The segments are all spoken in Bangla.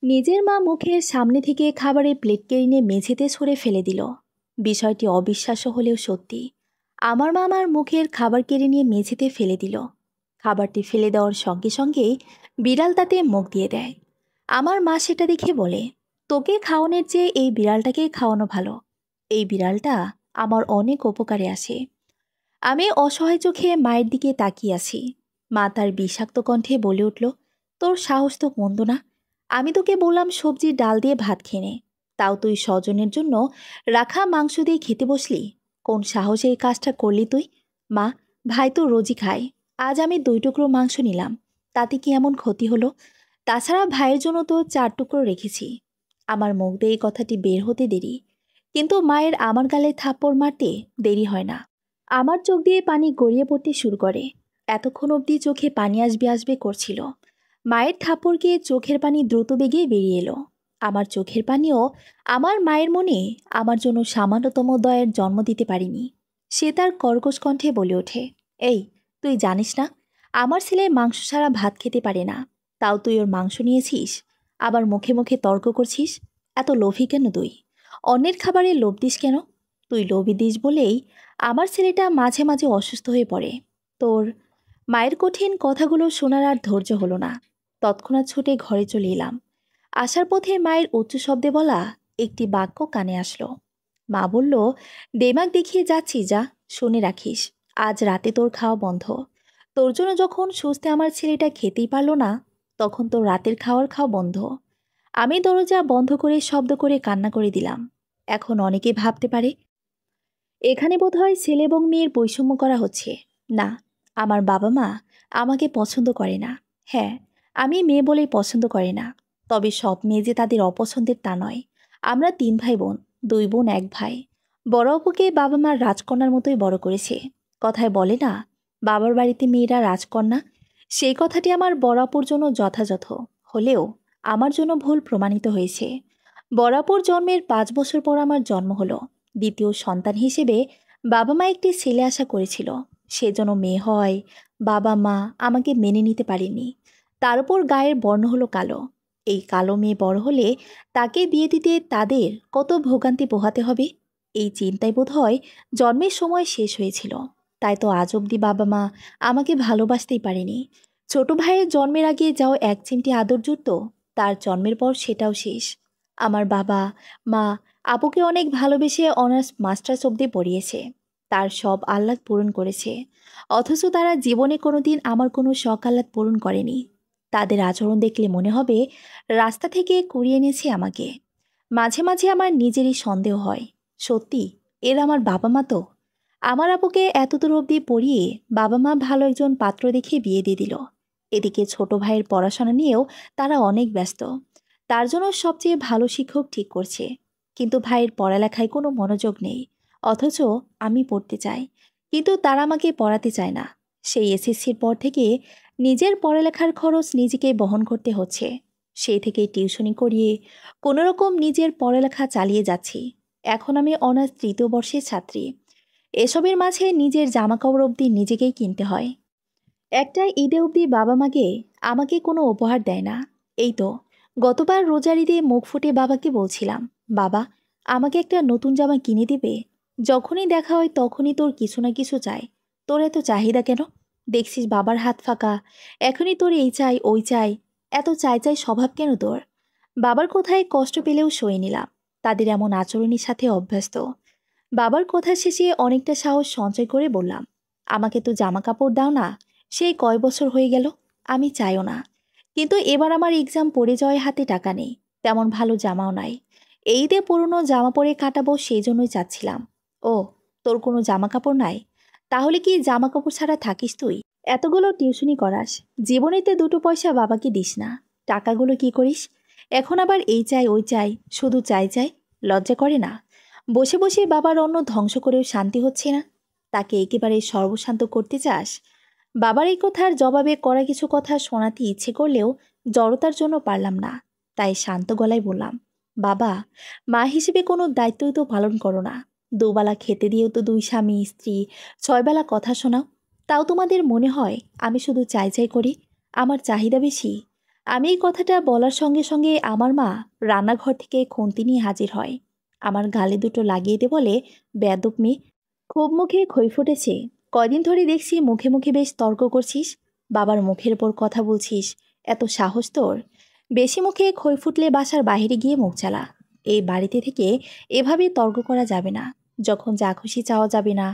নিজের মা মুখের সামনে থেকে খাবারের প্লেট কেড়ে নিয়ে মেঝেতে ছুঁড়ে ফেলে দিল। বিষয়টি অবিশ্বাস্য হলেও সত্যি। আমার মা আমার মুখের খাবার কেড়ে নিয়ে মেঝেতে ফেলে দিল। খাবারটি ফেলে দেওয়ার সঙ্গে সঙ্গেই বিড়াল তাতে মুখ দিয়ে দেয়। আমার মা সেটা দেখে বলে, তোকে খাওয়ানোর চেয়ে এই বিড়ালটাকে খাওয়ানো ভালো। এই বিড়ালটা আমার অনেক উপকারে আসে। আমি অসহায় চোখে মায়ের দিকে তাকিয়ে আছি। মা তার বিষাক্ত কণ্ঠে বলে উঠল, তোর সাহস তো মন্দ না। আমি তোকে বললাম সবজির ডাল দিয়ে ভাত খেয়ে নে, তাও তুই স্বজনের জন্য রাখা মাংস দিয়ে খেতে বসলি। কোন সাহসে এই কাজটা করলি তুই? মা, ভাই তো রোজই খায়, আজ আমি 2 টুকরো মাংস নিলাম, তাতে কি এমন ক্ষতি হলো? তাছাড়া ভাইয়ের জন্য তো 4 টুকরো রেখেছি। আমার মুখ দিয়ে এই কথাটি বের হতে দেরি, কিন্তু মায়ের আমার গালে থাপ্পড় মারতে দেরি হয় না। আমার চোখ দিয়ে পানি গড়িয়ে পড়তে শুরু করে। এতক্ষণ অবধি চোখে পানি আসবে আসবে করছিল। মায়ের থাপ্পড় গিয়ে চোখের পানি দ্রুত বেগে বেরিয়ে এলো। আমার চোখের পানিও আমার মায়ের মনে আমার জন্য সামান্যতম দয়ের জন্ম দিতে পারিনি। সে তার কর্কশ কণ্ঠে বলে ওঠে, এই, তুই জানিস না আমার ছেলে মাংস ছাড়া ভাত খেতে পারে না, তাও তুই ওর মাংস নিয়েছিস, আবার মুখে মুখে তর্ক করছিস। এত লোভী কেন তুই? অন্যের খাবারে লোভ দিস কেন? তুই লোভী দিস বলেই আমার ছেলেটা মাঝে মাঝে অসুস্থ হয়ে পড়ে। তোর মায়ের কঠিন কথাগুলো শোনার আর ধৈর্য হলো না। তৎক্ষণাৎ ছুটে ঘরে চলে এলাম। আসার পথে মায়ের উচ্চ শব্দে বলা একটি বাক্য কানে আসলো। মা বলল, দেমাগ দেখিয়ে যাচ্ছি, যা, শুনে রাখিস, আজ রাতে তোর খাওয়া বন্ধ। তোর জন্য যখন সুস্থে আমার ছেলেটা খেতেই পারলো না, তখন তোর রাতের খাওয়া বন্ধ। আমি দরজা বন্ধ করে শব্দ করে কান্না করে দিলাম। এখন অনেকে ভাবতে পারে, এখানে বোধহয় ছেলে এবং মেয়ের বৈষম্য করা হচ্ছে। না, আমার বাবা মা আমাকে পছন্দ করে না। হ্যাঁ, আমি মেয়ে বলেই পছন্দ করে না। তবে সব মেয়ে যে তাদের অপছন্দের তা নয়। আমরা 3 ভাই বোন, 2 বোন 1 ভাই। বড় অপুকে বাবা মা রাজকন্যার মতোই বড় করেছে। কথায় বলে না, বাবার বাড়িতে মেয়েরা রাজকন্যা। সেই কথাটি আমার বড় অপুর জন্য যথাযথ হলেও আমার জন্য ভুল প্রমাণিত হয়েছে। বড় অপুর জন্মের 5 বছর পর আমার জন্ম হলো। দ্বিতীয় সন্তান হিসেবে বাবা মা একটি ছেলে আশা করেছিল, সে যেন মেয়ে হয়। বাবা মা আমাকে মেনে নিতে পারেনি। তার উপর গায়ের বর্ণ হলো কালো। এই কালো মেয়ে বড় হলে তাকে বিয়ে দিতে তাদের কত ভোগান্তি পোহাতে হবে, এই চিন্তায় বোধ হয় জন্মের সময় শেষ হয়েছিল। তাই তো আজ অবধি বাবা মা আমাকে ভালোবাসতেই পারেনি। ছোট ভাইয়ের জন্মের আগে যাও এক চিমটি আদর জুটত, তার জন্মের পর সেটাও শেষ। আমার বাবা মা আপুকে অনেক ভালোবেসে অনার্স মাস্টার্স অবধি পড়িয়েছে, তার সব আহ্লাদ পূরণ করেছে। অথচ তারা জীবনে কোনোদিন আমার কোনো শখ আহ্লাদ পূরণ করেনি। তাদের আচরণ দেখলে মনে হবে রাস্তা থেকে কুড়িয়ে এনেছে আমাকে। মাঝে মাঝে আমার নিজেরই সন্দেহ হয়, সত্যি এরা আমার বাবা মা তো? আমার আপুকে এতদূর অবধি পড়িয়ে বাবা মা ভালো একজন পাত্র দেখে বিয়ে দিয়ে দিল। এদিকে ছোট ভাইয়ের পড়াশোনা নিয়েও তারা অনেক ব্যস্ত। তার জন্য সবচেয়ে ভালো শিক্ষক ঠিক করছে, কিন্তু ভাইয়ের পড়ালেখায় কোনো মনোযোগ নেই। অথচ আমি পড়তে চাই, কিন্তু তারা আমাকে পড়াতে চায় না। সেই এসএসসির পর থেকে নিজের পড়ালেখার খরচ নিজেকে বহন করতে হচ্ছে। সেই থেকে টিউশনি করিয়ে কোনোরকম নিজের পড়ালেখা চালিয়ে যাচ্ছি। এখন আমি অনার্স 3য় বর্ষের ছাত্রী। এসবের মাঝে নিজের জামাকাপড় অবধি নিজেকেই কিনতে হয়। একটা ঈদে অবধি বাবা মাকে আমাকে কোনো উপহার দেয় না। এই তো গতবার রোজার ঈদে মুখ ফুটে বাবাকে বলছিলাম, বাবা, আমাকে একটা নতুন জামা কিনে দিবে? যখনই দেখা হয় তখনই তোর কিছু না কিছু চাই। তোর এত চাহিদা কেন? দেখছিস বাবার হাত ফাঁকা, এখনই তোর এই চাই ওই চাই, এত চাই চাই স্বভাব কেন তোর? বাবার কোথায় কষ্ট পেলেও সয়ে নিলাম, তাদের এমন আচরণের সাথে অভ্যস্ত। বাবার কথা শেষে অনেকটা সাহস সঞ্চয় করে বললাম, আমাকে তো জামা কাপড় দাও না, সেই কয় বছর হয়ে গেল। আমি চাইও না, কিন্তু এবার আমার এক্সাম পড়ে যাওয়ায় হাতে টাকা নেই, তেমন ভালো জামাও নাই। এই ঈদে পুরনো জামা পরে কাটাবো, সেই জন্যই চাচ্ছিলাম। ও, তোর কোনো জামা কাপড় নাই? তাহলে কি জামা কাপড় ছাড়া থাকিস তুই? এতগুলো টিউশনি করাস, জীবনেতে 2 পয়সা বাবাকে দিস না, টাকাগুলো কি করিস? এখন আবার এই চাই ওই চাই, শুধু চাই চাই। লজ্জা করে না? বসে বসে বাবার অন্ন ধ্বংস করেও শান্তি হচ্ছে না, তাকে একেবারে সর্বশান্ত করতে চাস? বাবার এই কথার জবাবে করা কিছু কথা শোনাতে ইচ্ছে করলেও জড়তার জন্য পারলাম না। তাই শান্ত গলায় বললাম, বাবা, মা হিসেবে কোনো দায়িত্বই তো পালন করো না। দুবেলা খেতে দিয়েও তো 2 স্বামী স্ত্রী 6 বেলা কথা শোনাও, তাও তোমাদের মনে হয় আমি শুধু চাই চাই করি, আমার চাহিদা বেশি। আমি এই কথাটা বলার সঙ্গে সঙ্গে আমার মা রান্নাঘর থেকে খুন্তি নিয়ে হাজির হয়। আমার গালে দুটো লাগিয়ে দে বলে, বেয়াদব মেয়ে, খুব মুখে খই ফুটেছে। কয়দিন ধরে দেখছি মুখে মুখে বেশ তর্ক করছিস, বাবার মুখের ওপর কথা বলছিস, এত সাহস তোর? বেশি মুখে খই ফুটলে বাসার বাইরে গিয়ে মুখ চালা। এই বাড়িতে থেকে এভাবে তর্ক করা যাবে না। যখন যা খুশি চাওয়া যাবে না।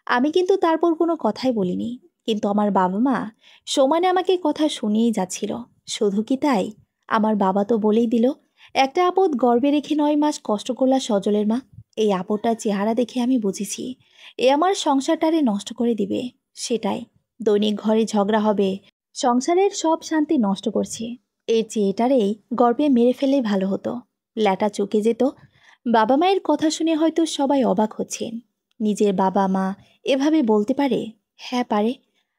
আমি কিন্তু তারপর কোনো কথাই বলিনি, কিন্তু আমার বাবা মা সমানে আমাকে কথা শুনিয়েই যাচ্ছিল। শুধু কি তাই, আমার বাবা তো বলেই দিল, একটা আপদ গর্বে রেখে 9 মাস কষ্ট করলা সজলের মা। এই আপদটার চেহারা দেখে আমি বুঝেছি এ আমার সংসারটারে নষ্ট করে দিবে। সেটাই, দৈনিক ঘরে ঝগড়া হবে, সংসারের সব শান্তি নষ্ট করছে। এর চেয়ে এটারেই গর্বে মেরে ফেলেই ভালো হতো, ল্যাটা চুকে যেত। বাবা মায়ের কথা শুনে হয়তো সবাই অবাক হচ্ছেন। নিজের বাবা মা এভাবে বলতে পারে? হ্যাঁ পারে।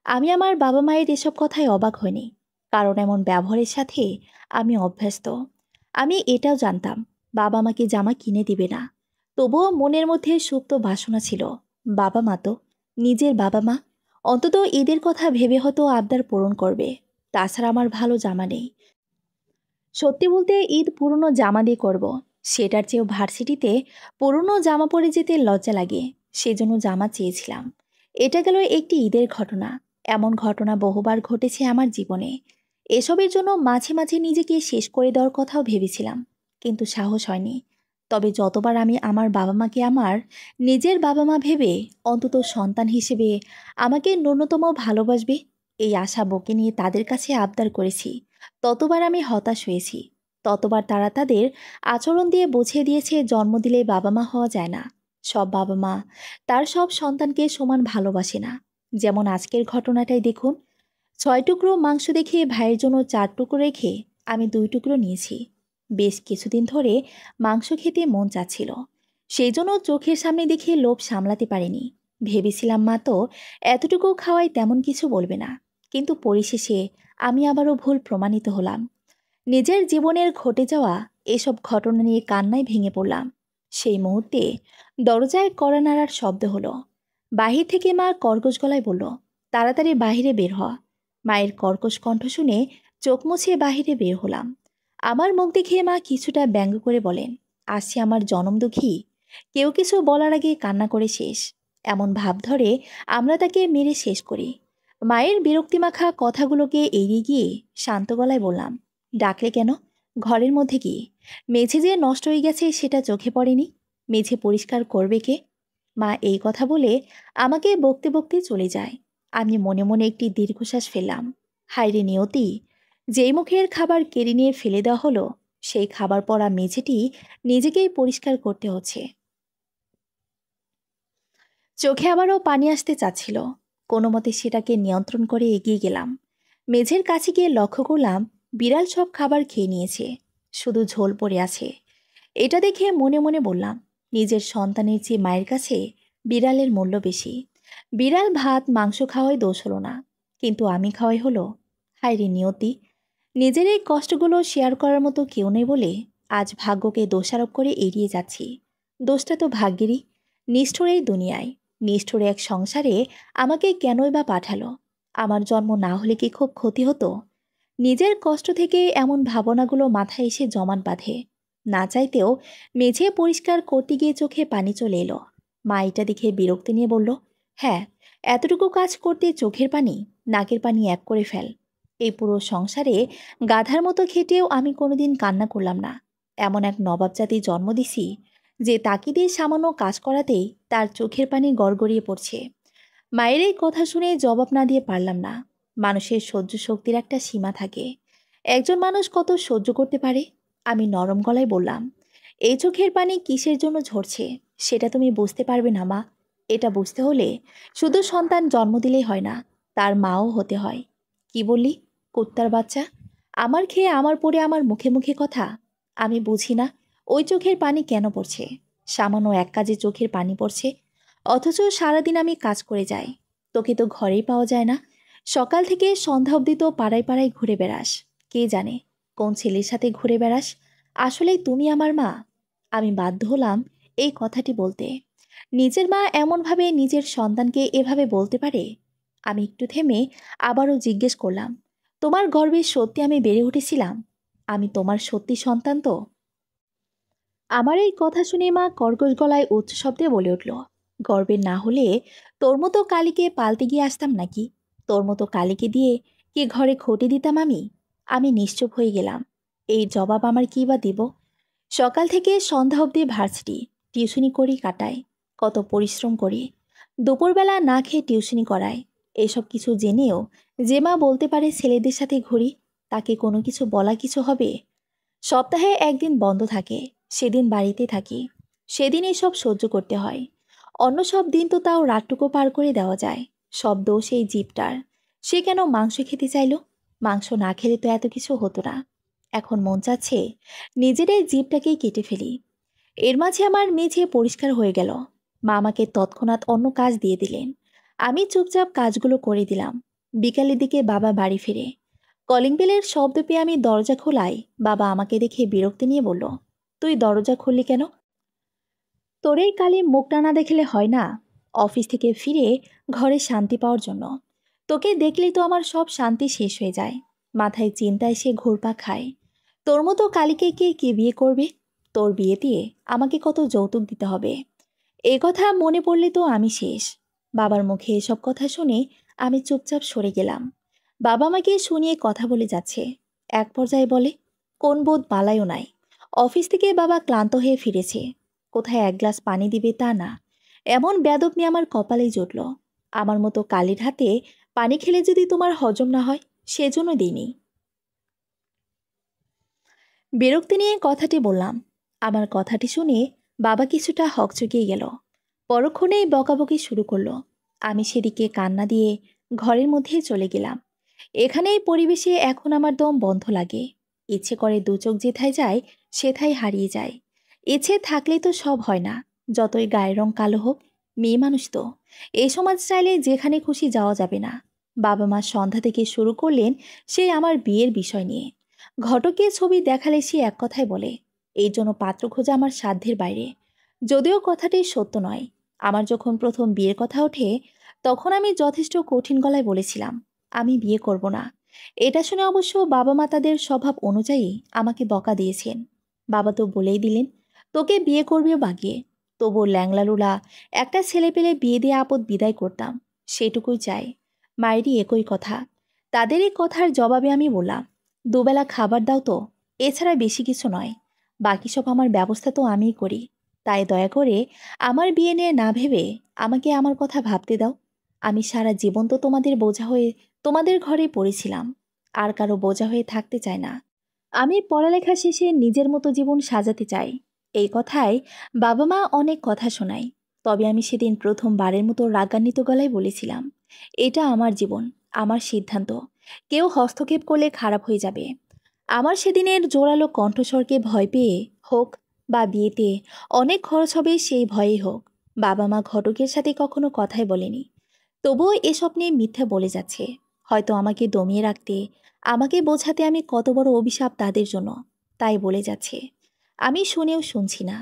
আমি আমার বাবা মায়ের এসব কথায় অবাক হইনি, কারণ এমন ব্যবহারের সাথে আমি অভ্যস্ত। আমি এটাও জানতাম বাবা আমাকে জামা কিনে দিবে না, তবুও মনের মধ্যে সুপ্ত বাসনা ছিল। বাবা মা তো, নিজের বাবা মা, অন্তত ঈদের কথা ভেবে হয়তো আবদার পূরণ করবে। তাছাড়া আমার ভালো জামা নেই। সত্যি বলতে ঈদ পুরনো জামা দিয়ে করব, সেটার চেয়েও ভার্সিটিতে পুরনো জামা পরে যেতে লজ্জা লাগে, সেজন্য জামা চেয়েছিলাম। এটা গেল একটি ঈদের ঘটনা। এমন ঘটনা বহুবার ঘটেছে আমার জীবনে। এসবের জন্য মাঝে মাঝে নিজেকে শেষ করে দেওয়ার কথাও ভেবেছিলাম, কিন্তু সাহস হয়নি। তবে যতবার আমি আমার বাবা মাকে আমার নিজের বাবা মা ভেবে, অন্তত সন্তান হিসেবে আমাকে ন্যূনতম ভালোবাসবে এই আশা বুকে নিয়ে তাদের কাছে আবদার করেছি, ততবার আমি হতাশ হয়েছি। ততবার তারা তাদের আচরণ দিয়ে বুঝিয়ে দিয়েছে জন্ম দিলে বাবা মা হওয়া যায় না। সব বাবা মা তার সব সন্তানকে সমান ভালোবাসে না। যেমন আজকের ঘটনাটাই দেখুন, 6 টুকরো মাংস দেখে ভাইয়ের জন্য 4 টুকরো রেখে আমি 2 টুকরো নিয়েছি। বেশ কিছুদিন ধরে মাংস খেতে মন চাচ্ছিল, সেই জন্য চোখের সামনে দেখে লোভ সামলাতে পারিনি। ভেবেছিলাম মা তো এতটুকু খাওয়াই তেমন কিছু বলবে না, কিন্তু পরিশেষে আমি আবারও ভুল প্রমাণিত হলাম। নিজের জীবনের ঘটে যাওয়া এসব ঘটনা নিয়ে কান্নায় ভেঙে পড়লাম। সেই মুহূর্তে দরজায় কড়া নাড়ার শব্দ হলো। বাহির থেকে মা কর্কশ গলায় বলল, তাড়াতাড়ি বাহিরে বের হ। মায়ের কর্কশ কণ্ঠ শুনে চোখ মুছে বাহিরে বের হলাম। আমার মুখ দেখে মা কিছুটা ব্যঙ্গ করে বলেন, আসছে আমার জনম দুঃখী। কেউ কিছু বলার আগে কান্না করে শেষ, এমন ভাব ধরে আমরা তাকে মেরে শেষ করি। মায়ের বিরক্তিমাখা কথাগুলোকে এড়িয়ে গিয়ে শান্ত গলায় বললাম, ডাকলে কেন? ঘরের মধ্যে কি? মেঝে যে নষ্ট হয়ে গেছে সেটা চোখে পড়েনি? মেঝে পরিষ্কার করবে কে? মা এই কথা বলে আমাকে বকতে বকতে চলে যায়। আমি মনে মনে একটি দীর্ঘশ্বাস ফেললাম। হায়রে নিয়তি, যেই মুখের খাবার কেড়ে নিয়ে ফেলে দেওয়া হলো, সেই খাবার পড়া মেঝেটি নিজেকেই পরিষ্কার করতে হচ্ছে। চোখে আবারও পানি আসতে চাচ্ছিল, কোনো মতে সেটাকে নিয়ন্ত্রণ করে এগিয়ে গেলাম। মেঝের কাছে গিয়ে লক্ষ্য করলাম বিড়াল সব খাবার খেয়ে নিয়েছে, শুধু ঝোল পড়ে আছে। এটা দেখে মনে মনে বললাম, নিজের সন্তানের চেয়ে মায়ের কাছে বিড়ালের মূল্য বেশি। বিড়াল ভাত মাংস খাওয়াই দোষ হলো না, কিন্তু আমি খাওয়াই হলো। হায়রে নিয়তি, নিজের এই কষ্টগুলো শেয়ার করার মতো কেউ নেই বলে আজ ভাগ্যকে দোষারোপ করে এড়িয়ে যাচ্ছি। দোষটা তো ভাগ্যেরই। নিষ্ঠুর এই দুনিয়ায়, নিষ্ঠুর এক সংসারে আমাকে কেনই বা পাঠালো? আমার জন্ম না হলে কি খুব ক্ষতি হতো? নিজের কষ্ট থেকে এমন ভাবনাগুলো মাথায় এসে জমাট বাঁধে। না চাইতেও মেঝে পরিষ্কার করতে গিয়ে চোখে পানি চলে এলো। মা এটা দেখে বিরক্তি নিয়ে বলল, হ্যাঁ, এতটুকু কাজ করতে চোখের পানি নাকের পানি এক করে ফেল। এই পুরো সংসারে গাধার মতো খেটেও আমি কোনোদিন কান্না করলাম না। এমন এক নবাব জাতি জন্ম দিছি যে তাকে দিয়ে সামান্য কাজ করাতেই তার চোখের পানি গড়গড়িয়ে পড়ছে। মায়ের এই কথা শুনে জবাব না দিয়ে পারলাম না। মানুষের সহ্য শক্তির একটা সীমা থাকে। একজন মানুষ কত সহ্য করতে পারে? আমি নরম গলায় বললাম, এই চোখের পানি কিসের জন্য ঝরছে সেটা তুমি বুঝতে পারবে না মা। এটা বুঝতে হলে শুধু সন্তান জন্ম দিলেই হয় না, তার মাও হতে হয়। কি বললি, কুত্তার বাচ্চা? আমার খেয়ে আমার পড়ে আমার মুখে মুখে কথা? আমি বুঝি না ওই চোখের পানি কেন পড়ছে। সামান্য এক কাজে চোখের পানি পড়ছে, অথচ সারাদিন আমি কাজ করে যাই। তোকে তো ঘরেই পাওয়া যায় না। সকাল থেকে সন্ধ্যা অবধি তো পাড়ায় পাড়ায় ঘুরে বেড়াস। কে জানে কোন ছেলের সাথে ঘুরে বেড়াস। আসলেই তুমি আমার মা? আমি বাধ্য হলাম এই কথাটি বলতে। নিজের মা এমনভাবে নিজের সন্তানকে এভাবে বলতে পারে? আমি একটু থেমে আবারও জিজ্ঞেস করলাম, তোমার গর্বে সত্যি আমি বেড়ে উঠেছিলাম। আমি তোমার সত্যি সন্তান তো? আমার এই কথা শুনে মা কর্কশ গলায় উচ্চ শব্দে বলে উঠল, গর্বের না হলে তোর মতো কালীকে পালতে গিয়ে আসতাম নাকি? তোর মতো কালীকে দিয়ে কি ঘরে খটে দিতাম আমি? আমি নিশ্চুপ হয়ে গেলাম। এই জবাব আমার কি বা দিব? সকাল থেকে সন্ধ্যা অবধি ভার্সিটি টিউশনি করি কাটায়, কত পরিশ্রম করি, দুপুরবেলা না খেয়ে টিউশনি করায়। এসব কিছু জেনেও যে মা বলতে পারে ছেলেদের সাথে ঘুরি, তাকে কোনো কিছু বলা কিছু হবে? সপ্তাহে একদিন বন্ধ থাকে, সেদিন বাড়িতে থাকি, সেদিন এসব সহ্য করতে হয়। অন্য সব দিন তো তাও রাতটুকু পার করে দেওয়া যায়। সব দোষ এই জীবটার। সে কেন মাংস খেতে চাইল? মাংস না খেলে তো এত কিছু হতো না। এখন মন চাচ্ছে নিজের এই জীবটাকেই কেটে ফেলি। এর মাঝে আমার মেঝে পরিষ্কার হয়ে গেল। মা আমাকে তৎক্ষণাৎ অন্য কাজ দিয়ে দিলেন। আমি চুপচাপ কাজগুলো করে দিলাম। বিকালের দিকে বাবা বাড়ি ফিরে। কলিং বেলের শব্দ পেয়ে আমি দরজা খোলাই বাবা আমাকে দেখে বিরক্তি নিয়ে বলল, তুই দরজা খুললি কেন? তোর এই কালে মুখটা না দেখলে হয় না? অফিস থেকে ফিরে ঘরে শান্তি পাওয়ার জন্য। তোকে দেখলেই তো আমার সব শান্তি শেষ হয়ে যায়। মাথায় চিন্তা এসে ঘুরপা খায়। তোর মতো কালীকে কে কে বিয়ে করবে? তোর বিয়ে দিয়ে আমাকে কত যৌতুক দিতে হবে। এ কথা মনে পড়লে তো আমি শেষ। বাবার মুখে এসব কথা শুনে আমি চুপচাপ সরে গেলাম। বাবা আমাকে শুনিয়ে কথা বলে যাচ্ছে। এক পর্যায়ে বলে, কোন বোধ বালাইও নাই। অফিস থেকে বাবা ক্লান্ত হয়ে ফিরেছে। কোথায় এক গ্লাস পানি দিবে তা না। এমন বেয়াদব নিয়ে আমার কপালেই জুটল। আমার মতো কালির হাতে পানি খেলে যদি তোমার হজম না হয়, সেজন্য দিইনি। বিরক্তি নিয়ে কথাটি বললাম। আমার কথাটি শুনে বাবা কিছুটা হকচকিয়ে গেল। পরক্ষণেই বকাবকি শুরু করলো। আমি সেদিকে কান্না দিয়ে ঘরের মধ্যে চলে গেলাম। এখানে এই পরিবেশে এখন আমার দম বন্ধ লাগে। ইচ্ছে করে দু চোখ যেথায় যায় সেথায় হারিয়ে যায়। ইচ্ছে থাকলে তো সব হয় না। যতই গায়ের রং কালো হোক, মেয়ে মানুষ তো। এই সমাজ চাইলে যেখানে খুশি যাওয়া যাবে না। বাবা মা সন্ধ্যা থেকে শুরু করলেন সেই আমার বিয়ের বিষয় নিয়ে। ঘটকে ছবি দেখালে সে এক কথাই বলে, এই জন্য পাত্র খোঁজা আমার সাধ্যের বাইরে। যদিও কথাটি সত্য নয়। আমার যখন প্রথম বিয়ের কথা ওঠে, তখন আমি যথেষ্ট কঠিন গলায় বলেছিলাম, আমি বিয়ে করব না। এটা শুনে অবশ্য বাবা মা তাদের স্বভাব অনুযায়ী আমাকে বকা দিয়েছেন। বাবা তো বলেই দিলেন, তোকে বিয়ে করবেও বাগিয়ে। তবু ল্যাংলালুলা একটা ছেলে পেলে বিয়ে দিয়ে আপদ বিদায় করতাম, সেটুকুই চাই। মায়েরই একই কথা। তাদের এই কথার জবাবে আমি বললাম, দুবেলা খাবার দাও তো, এছাড়া বেশি কিছু নয়। বাকি সব আমার ব্যবস্থা তো আমিই করি। তাই দয়া করে আমার বিয়ে নিয়ে না ভেবে আমাকে আমার কথা ভাবতে দাও। আমি সারা জীবন তো তোমাদের বোঝা হয়ে তোমাদের ঘরে পড়েছিলাম। আর কারো বোঝা হয়ে থাকতে চাই না। আমি পড়ালেখা শেষে নিজের মতো জীবন সাজাতে চাই। এই কথায় বাবা মা অনেক কথা শোনায়। তবে আমি সেদিন প্রথমবারের মতো রাগান্বিত গলায় বলেছিলাম, এটা আমার জীবন, আমার সিদ্ধান্ত। কেউ হস্তক্ষেপ করলে খারাপ হয়ে যাবে। আমার সেদিনের জোরালো কণ্ঠস্বরকে ভয় পেয়ে হোক বা বিয়েতে অনেক খরচ হবে সেই ভয়েই হোক, বাবা মা ঘটকের সাথে কখনো কথাই বলেনি। তবুও এসব নিয়ে মিথ্যা বলে যাচ্ছে। হয়তো আমাকে দমিয়ে রাখতে, আমাকে বোঝাতে আমি কত বড় অভিশাপ তাদের জন্য, তাই বলে যাচ্ছে। আমি শুনেও শুনছি না।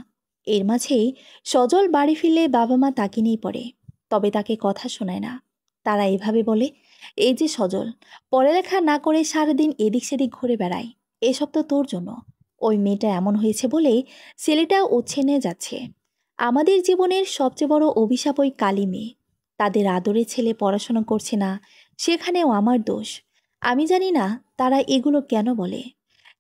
এর মাঝেই সজল বাড়ি ফিরলে বাবা মা তাকে নিয়ে পড়ে। তবে তাকে কথা শোনায় না। তারা এভাবে বলে, এই যে সজল, পড়ালেখা না করে সারাদিন এদিক সেদিক ঘুরে বেড়ায়, এসব তো তোর জন্য। ওই মেয়েটা এমন হয়েছে বলেই ছেলেটা উচ্ছেনে যাচ্ছে। আমাদের জীবনের সবচেয়ে বড় অভিশাপ ওই কালী মেয়ে। তাদের আদরের ছেলে পড়াশোনা করছে না, সেখানেও আমার দোষ। আমি জানি না তারা এগুলো কেন বলে।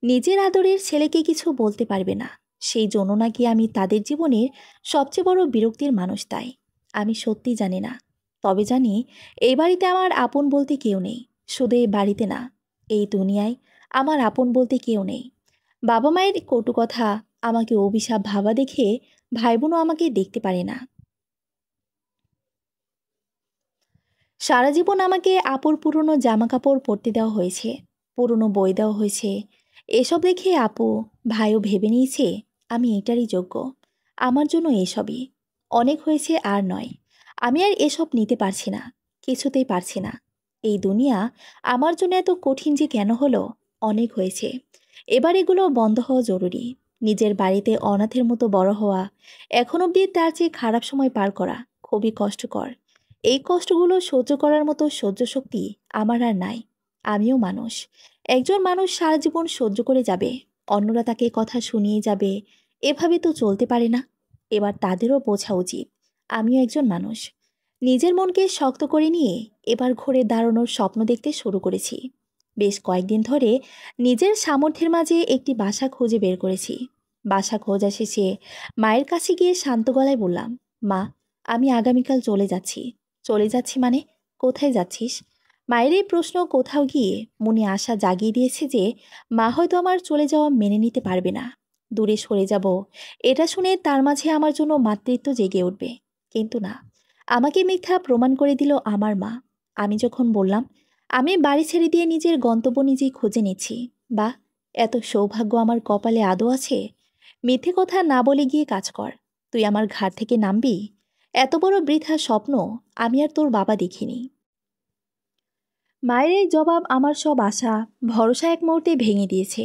নিজের আদরের ছেলেকে কিছু বলতে পারবে না, সেই জন্য নাকি আমি তাদের জীবনের সবচেয়ে বড় বিরক্তির মানুষ। তাই আমি সত্যি জানি না। তবে জানি এই বাড়িতে আমার আপন বলতে কেউ নেই। শুধু এই বাড়িতে না, এই দুনিয়ায় আমার আপন বলতে কেউ নেই। বাবা মায়ের কটু কথা, আমাকে অভিশাপ ভাবা দেখে ভাই বোনও আমাকে দেখতে পারে না। সারা জীবন আমাকে আপুর পুরনো জামা কাপড় পরতে দেওয়া হয়েছে, পুরনো বই দেওয়া হয়েছে। এসব দেখে আপু ভাইও ভেবে নিয়েছে আমি এটারই যোগ্য। আমার জন্য এসবই অনেক হয়েছে, আর নয়। আমি আর এসব নিতে পারছি না, কিছুতেই পারছি না। এই দুনিয়া আমার জন্য এত কঠিন যে কেন হলো? অনেক হয়েছে, এবার এগুলো বন্ধ হওয়া জরুরি। নিজের বাড়িতে অনাথের মতো বড় হওয়া, এখন অবধি তার চেয়ে খারাপ সময় পার করা খুবই কষ্টকর। এই কষ্টগুলো সহ্য করার মতো সহ্য শক্তি আমার আর নাই। আমিও মানুষ। একজন মানুষ সারা জীবন সহ্য করে যাবে, অন্যরা তাকে কথা শুনিয়ে যাবে, এভাবে তো চলতে পারে না। এবার তাদেরও বোঝা উচিত আমিও একজন মানুষ। নিজের মনকে শক্ত করে নিয়ে এবার ঘুরে দাঁড়ানোর স্বপ্ন দেখতে শুরু করেছি। বেশ কয়েকদিন ধরে নিজের সামর্থ্যের মাঝে একটি বাসা খুঁজে বের করেছি। বাসা খোঁজা শেষে মায়ের কাছে গিয়ে শান্ত গলায় বললাম, মা, আমি আগামীকাল চলে যাচ্ছি। চলে যাচ্ছি মানে? কোথায় যাচ্ছিস? মায়ের এই প্রশ্ন কোথাও গিয়ে মনে আশা জাগিয়ে দিয়েছে যে মা হয়তো আমার চলে যাওয়া মেনে নিতে পারবে না, দূরে সরে যাব। এটা শুনে তার মাঝে আমার জন্য মাতৃত্ব জেগে উঠবে। কিন্তু না, আমাকে মিথ্যা প্রমাণ করে দিল আমার মা। আমি যখন বললাম আমি বাড়ি ছেড়ে দিয়ে নিজের গন্তব্য নিজেই খুঁজে নিচ্ছি, বা এত সৌভাগ্য আমার কপালে আদৌ আছে? মিথ্যে কথা না বলে গিয়ে কাজ কর। তুই আমার ঘাট থেকে নামবি? এত বড় বৃথা স্বপ্ন আমি আর তোর বাবা দেখিনি। মায়ের এই জবাব আমার সব আশা, ভরসা এক মুহূর্তে ভেঙে দিয়েছে।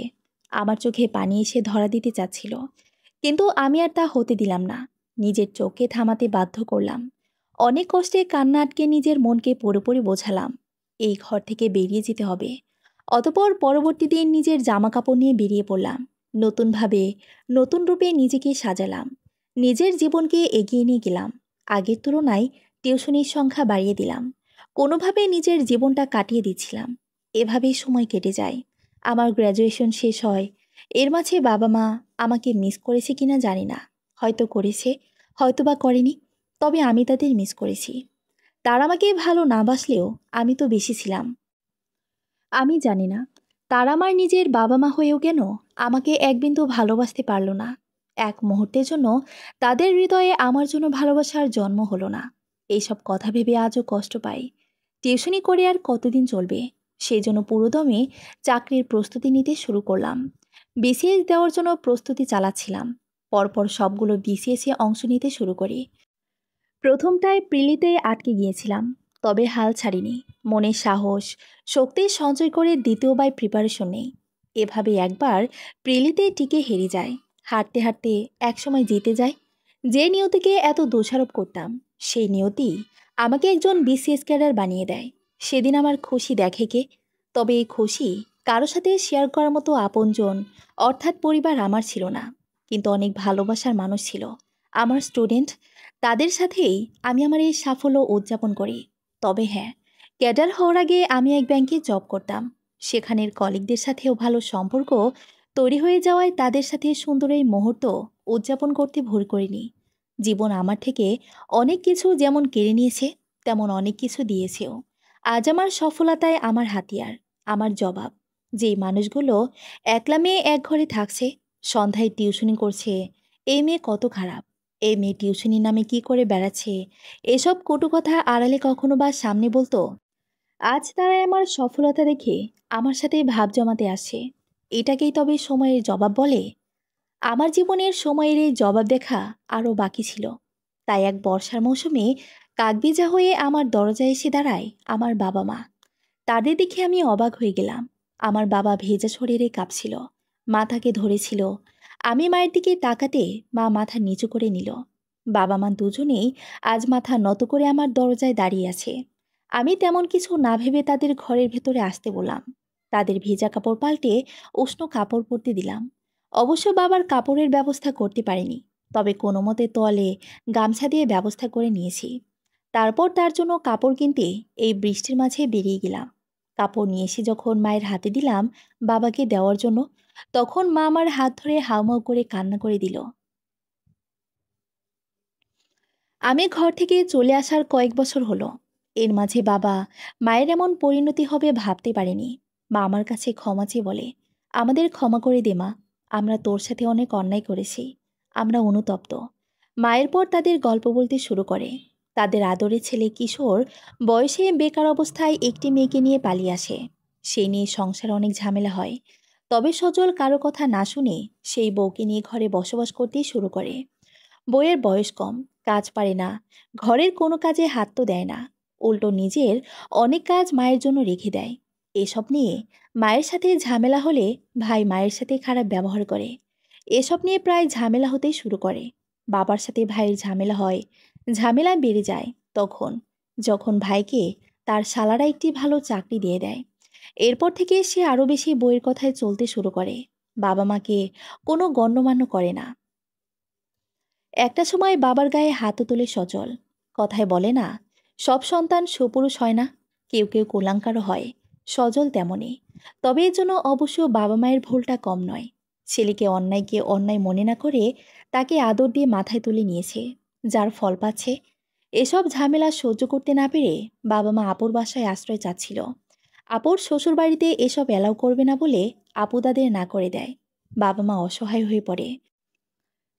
আমার চোখে পানি এসে ধরা দিতে চাচ্ছিল, কিন্তু আমি আর তা হতে দিলাম না। নিজের চোখকে থামাতে বাধ্য করলাম। অনেক কষ্টে কান্না আটকে নিজের মনকে পুরোপুরি বোঝালাম এই ঘর থেকে বেরিয়ে যেতে হবে। অতপর পরবর্তী দিন নিজের জামা কাপড় নিয়ে বেরিয়ে পড়লাম। নতুনভাবে, নতুন রূপে নিজেকে সাজালাম। নিজের জীবনকে এগিয়ে নিয়ে গেলাম। আগের তুলনায় টিউশনির সংখ্যা বাড়িয়ে দিলাম। কোনোভাবে নিজের জীবনটা কাটিয়ে দিচ্ছিলাম। এভাবেই সময় কেটে যায়। আমার গ্র্যাজুয়েশন শেষ হয়। এর মাঝে বাবা মা আমাকে মিস করেছে কিনা জানি না। হয়তো করেছে, হয়তো বা করেনি। তবে আমি তাদের মিস করেছি। তারা আমাকে ভালো না বাসলেও আমি তো বেশি ছিলাম। আমি জানি না তারা আমার নিজের বাবা মা হয়েও কেন আমাকে এক বিন্দু ভালোবাসতে পারল না। এক মুহূর্তের জন্য তাদের হৃদয়ে আমার জন্য ভালোবাসার জন্ম হলো না। এইসব কথা ভেবে আজও কষ্ট পাই। টিউশনি করে আর কতদিন চলবে? সেই জন্য পুরোদমে চাকরির প্রস্তুতি নিতে শুরু করলাম। বিসিএস দেওয়ার জন্য প্রস্তুতি চালাচ্ছিলাম। পরপর সবগুলো বিসিএসে অংশ নিতে শুরু করি। প্রথমটায় প্রিলিতে আটকে গিয়েছিলাম, তবে হাল ছাড়িনি। মনে সাহস, শক্তি সঞ্চয় করে দ্বিতীয়বার প্রিপারেশন নেই। এভাবে একবার প্রিলিতে টিকে হেরে যায়। হাঁটতে হাঁটতে একসময় জিতে যায়। যে নিয়তিকে এত দোষারোপ করতাম, সেই নিয়তি আমাকে একজন বিসিএস ক্যাডার বানিয়ে দেয়। সেদিন আমার খুশি দেখে কে? তবে এই খুশি কারো সাথে শেয়ার করার মতো আপনজন অর্থাৎ পরিবার আমার ছিল না। কিন্তু অনেক ভালোবাসার মানুষ ছিল আমার স্টুডেন্ট। তাদের সাথেই আমি আমার এই সাফল্য উদযাপন করি। তবে হ্যাঁ, ক্যাডার হওয়ার আগে আমি এক ব্যাংকে জব করতাম। সেখানের কলিগদের সাথেও ভালো সম্পর্ক তৈরি হয়ে যাওয়ায় তাদের সাথে সুন্দর এই মুহূর্ত উদযাপন করতে ভুল করিনি। জীবন আমার থেকে অনেক কিছু যেমন কেড়ে নিয়েছে, তেমন অনেক কিছু দিয়েছেও। আজ আমার সফলতায় আমার হাতিয়ার, আমার জবাব। যেই মানুষগুলো একলা মেয়ে এক ঘরে থাকছে, সন্ধ্যায় টিউশনি করছে, এই মেয়ে কত খারাপ, এই মেয়ে টিউশনির নামে কি করে বেড়াচ্ছে, এসব কটু কথা আড়ালে কখনো বা সামনে বলতো, আজ তারা আমার সফলতা দেখে আমার সাথে ভাব জমাতে আসে। এটাকেই তবে সময়ের জবাব বলে? আমার জীবনের সময়ের এই জবাব দেখা আরও বাকি ছিল। তাই এক বর্ষার মৌসুমে কাকভেজা হয়ে আমার দরজায় এসে দাঁড়ায় আমার বাবা মা। তাদের দেখে আমি অবাক হয়ে গেলাম। আমার বাবা ভেজা শরীরে কাঁপছিল, মাথাকে ধরেছিল। আমি মায়ের দিকে তাকাতে মা মাথা নিচু করে নিল। বাবা মা দুজনেই আজ মাথা নত করে আমার দরজায় দাঁড়িয়ে আছে। আমি তেমন কিছু না ভেবে তাদের ঘরের ভেতরে আসতে বললাম। তাদের ভেজা কাপড় পাল্টে উষ্ণ কাপড় পরতে দিলাম। অবশ্য বাবার কাপড়ের ব্যবস্থা করতে পারিনি, তবে কোনো মতে তোয়ালে, গামছা দিয়ে ব্যবস্থা করে নিয়েছি। তারপর তার জন্য কাপড় কিনতে এই বৃষ্টির মাঝে বেরিয়ে গেলাম। কাপড় নিয়ে এসে যখন মায়ের হাতে দিলাম বাবাকে দেওয়ার জন্য, তখন মা আমার হাত ধরে হাউমাউ করে কান্না করে দিল। আমি ঘর থেকে চলে আসার কয়েক বছর হলো। এর মাঝে বাবা মায়ের এমন পরিণতি হবে ভাবতে পারেনি। মা আমার কাছে ক্ষমা চেয়ে বলে, আমাদের ক্ষমা করে দে মা, আমরা তোর সাথে অনেক অন্যায় করেছি। আমরা অনুতপ্ত। মায়ের পর তাদের গল্প বলতে শুরু করে। তাদের আদরের ছেলে কিশোর বয়সে বেকার অবস্থায় একটি মেয়েকে নিয়ে পালিয়ে আসে। সেই নিয়ে সংসারে অনেক ঝামেলা হয়। তবে সজল কারো কথা না শুনে সেই বউকে নিয়ে ঘরে বসবাস করতেই শুরু করে। বউয়ের বয়স কম, কাজ পারে না, ঘরের কোনো কাজে হাত তো দেয় না। উল্টো নিজের অনেক কাজ মায়ের জন্য রেখে দেয়। এসব নিয়ে মায়ের সাথে ঝামেলা হলে ভাই মায়ের সাথে খারাপ ব্যবহার করে। এসব নিয়ে প্রায় ঝামেলা হতেই শুরু করে। বাবার সাথে ভাইয়ের ঝামেলা হয়। ঝামেলা বেড়ে যায় তখন, যখন ভাইকে তার শালারা একটি ভালো চাকরি দিয়ে দেয়। এরপর থেকে সে আরও বেশি বইয়ের কথায় চলতে শুরু করে, বাবা মাকে কোনো গণ্যমান্য করে না। একটা সময় বাবার গায়ে হাতও তোলে সজল। কথায় বলে না, সব সন্তান সুপুরুষ হয় না, কেউ কেউ কুলাঙ্কারও হয়। সজল তেমনই। তবে এর জন্য অবশ্য বাবা মায়ের ভুলটা কম নয়। ছেলেকে অন্যায়কে অন্যায় মনে না করে তাকে আদর দিয়ে মাথায় তুলে নিয়েছে, যার ফল পাচ্ছে। এসব ঝামেলা সহ্য করতে না পেরে বাবা মা আপুর বাসায় আশ্রয় চাচ্ছিল। আপুর শ্বশুরবাড়িতে এসব অ্যালাউ করবে না বলে আপু তাদের না করে দেয়। বাবা মা অসহায় হয়ে পড়ে,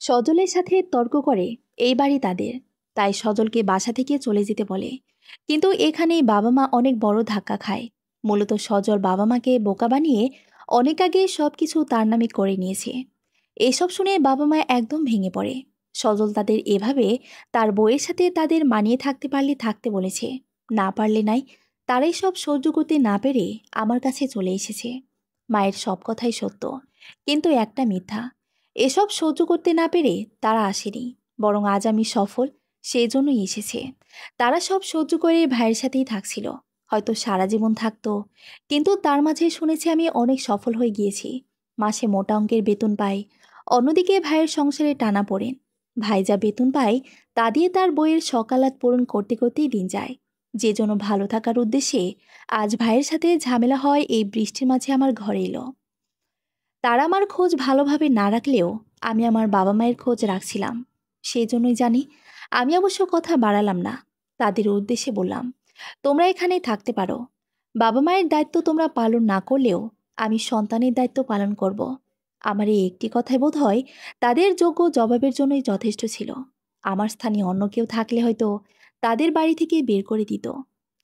সজলের সাথে তর্ক করে। এই বাড়ি তাদের, তাই সজলকে বাসা থেকে চলে যেতে বলে। কিন্তু এখানেই বাবা মা অনেক বড় ধাক্কা খায়। মূলত সজল বাবা মাকে বোকা বানিয়ে অনেক আগে সব কিছু তার নামে করে নিয়েছে। এসব শুনে বাবা মা একদম ভেঙে পড়ে। সজল তাদের এভাবে তার বউয়ের সাথে তাদের মানিয়ে থাকতে পারলে থাকতে বলেছে, না পারলে নাই। তারাই সব সহ্য করতে না পেরে আমার কাছে চলে এসেছে। মায়ের সব কথাই সত্য, কিন্তু একটা মিথ্যা। এসব সহ্য করতে না পেরে তারা আসেনি, বরং আজ আমি সফল, সেই জন্যই এসেছে। তারা সব সহ্য করে ভাইয়ের সাথেই থাকছিল, হয়তো সারা জীবন থাকতো। কিন্তু তার মাঝে শুনেছি আমি অনেক সফল হয়ে গিয়েছি, মাসে মোটা অঙ্কের বেতন পাই। অন্যদিকে ভাইয়ের সংসারে টানা পড়েন। ভাই যা বেতন পায় তা দিয়ে তার বইয়ের সকালাত পূরণ করতে করতেই দিন যায়। যে জন্য ভালো থাকার উদ্দেশ্যে আজ ভাইয়ের সাথে ঝামেলা হয় এই বৃষ্টির মাঝে আমার ঘরে এলো। তারা আমার খোঁজ ভালোভাবে না রাখলেও আমি আমার বাবা মায়ের খোঁজ রাখছিলাম, সেই জন্যই জানি। আমি অবশ্য কথা বাড়ালাম না, তাদের উদ্দেশ্যে বললাম, তোমরা এখানেই থাকতে পারো। বাবা মায়ের দায়িত্ব তোমরা পালন না করলেও আমি সন্তানের দায়িত্ব পালন করব। আমার এই একটি কথাই বোধ হয় তাদের যোগ্য জবাবের জন্যই যথেষ্ট ছিল। আমার স্থানে অন্য কেউ থাকলে হয়তো তাদের বাড়ি থেকে বের করে দিত,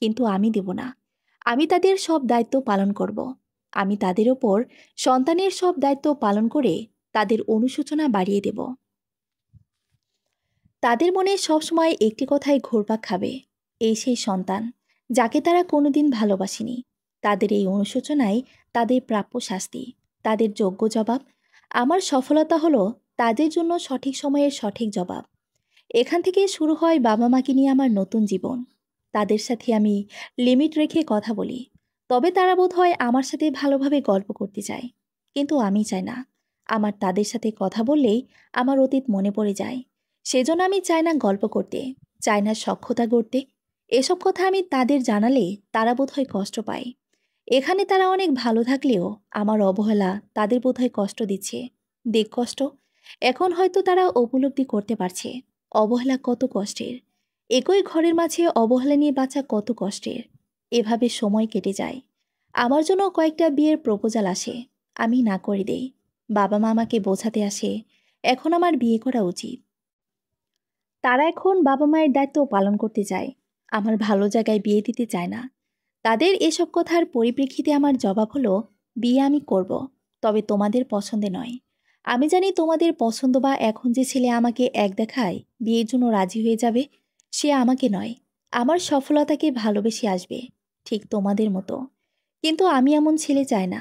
কিন্তু আমি দেব না। আমি তাদের সব দায়িত্ব পালন করব। আমি তাদের ওপর সন্তানের সব দায়িত্ব পালন করে তাদের অনুশোচনা বাড়িয়ে দেব। তাদের মনে সবসময় একটি কথাই ঘুরপাক খাবে, এই সেই সন্তান যাকে তারা কোনোদিন ভালোবাসেনি। তাদের এই অনুশোচনাই তাদের প্রাপ্য শাস্তি, তাদের যোগ্য জবাব। আমার সফলতা হলো তাদের জন্য সঠিক সময়ের সঠিক জবাব। এখান থেকে শুরু হয় বাবা মাকে নিয়ে আমার নতুন জীবন। তাদের সাথে আমি লিমিট রেখে কথা বলি, তবে তারা বোধহয় আমার সাথে ভালোভাবে গল্প করতে চায়। কিন্তু আমি চাই না। আমার তাদের সাথে কথা বললেই আমার অতীত মনে পড়ে যায়। সেজন্য আমি চাই না গল্প করতে, চাই না সখ্যতা গড়তে। এসব কথা আমি তাদের জানালে তারা বোধহয় কষ্ট পায়। এখানে তারা অনেক ভালো থাকলেও আমার অবহেলা তাদের বোধহয় কষ্ট দিচ্ছে। দেখ কষ্ট, এখন হয়তো তারা উপলব্ধি করতে পারছে অবহেলা কত কষ্টের। একই ঘরের মাঝে অবহেলা নিয়ে বাঁচা কত কষ্টের। এভাবে সময় কেটে যায়। আমার জন্য কয়েকটা বিয়ের প্রপোজাল আসে, আমি না করে দেই। বাবা মা আমাকে বোঝাতে আসে এখন আমার বিয়ে করা উচিত। তারা এখন বাবা মায়ের দায়িত্ব পালন করতে চায়, আমার ভালো জায়গায় বিয়ে দিতে চায় না। তাদের এসব কথার পরিপ্রেক্ষিতে আমার জবাব হলো, বিয়ে আমি করব, তবে তোমাদের পছন্দে নয়। আমি জানি তোমাদের পছন্দ, বা এখন যে ছেলে আমাকে এক দেখায় বিয়ের জন্য রাজি হয়ে যাবে, সে আমাকে নয়, আমার সফলতাকে ভালোবেসে আসবে, ঠিক তোমাদের মতো। কিন্তু আমি এমন ছেলে চাই না।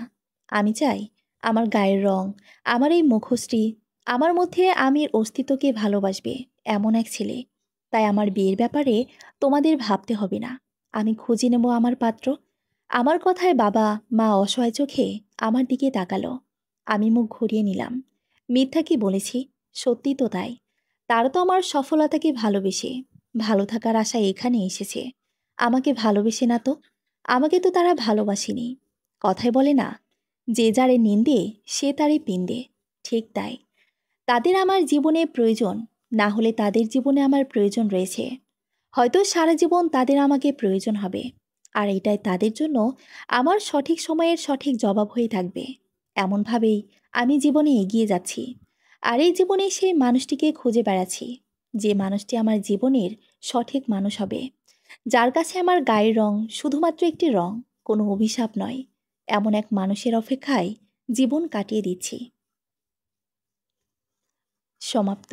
আমি চাই আমার গায়ের রং, আমার এই মুখশ্রী, আমার মধ্যে আমির অস্তিত্বকে ভালোবাসবে এমন এক ছেলে। তাই আমার বিয়ের ব্যাপারে তোমাদের ভাবতে হবে না। আমি খুঁজে নেব আমার পাত্র। আমার কথায় বাবা মা অসহায় চোখে আমার দিকে তাকালো। আমি মুখ ঘুরিয়ে নিলাম। মিথ্যা কি বলেছি? সত্যি তো তাই। তারা তো আমার সফলতাকে ভালোবেসে, ভালো থাকার আশায় এখানে এসেছে। আমাকে ভালোবেসে না তো, আমাকে তো তারা ভালোবাসেনি। কথায় বলে না, যে যারে নিন্দে সে তারে পিন্দে, ঠিক তাই। তাদের আমার জীবনে প্রয়োজন, না হলে তাদের জীবনে আমার প্রয়োজন রয়েছে। হয়তো সারা জীবন তাদের আমাকে প্রয়োজন হবে, আর এটাই তাদের জন্য আমার সঠিক সময়ের সঠিক জবাব হয়ে থাকবে। এমনভাবেই আমি জীবনে এগিয়ে যাচ্ছি। আর এই জীবনে সেই মানুষটিকে খুঁজে বেড়াচ্ছি, যে মানুষটি আমার জীবনের সঠিক মানুষ হবে, যার কাছে আমার গায়ের রং শুধুমাত্র একটি রং, কোনো অভিশাপ নয়। এমন এক মানুষের অপেক্ষায় জীবন কাটিয়ে দিচ্ছি। সমাপ্ত।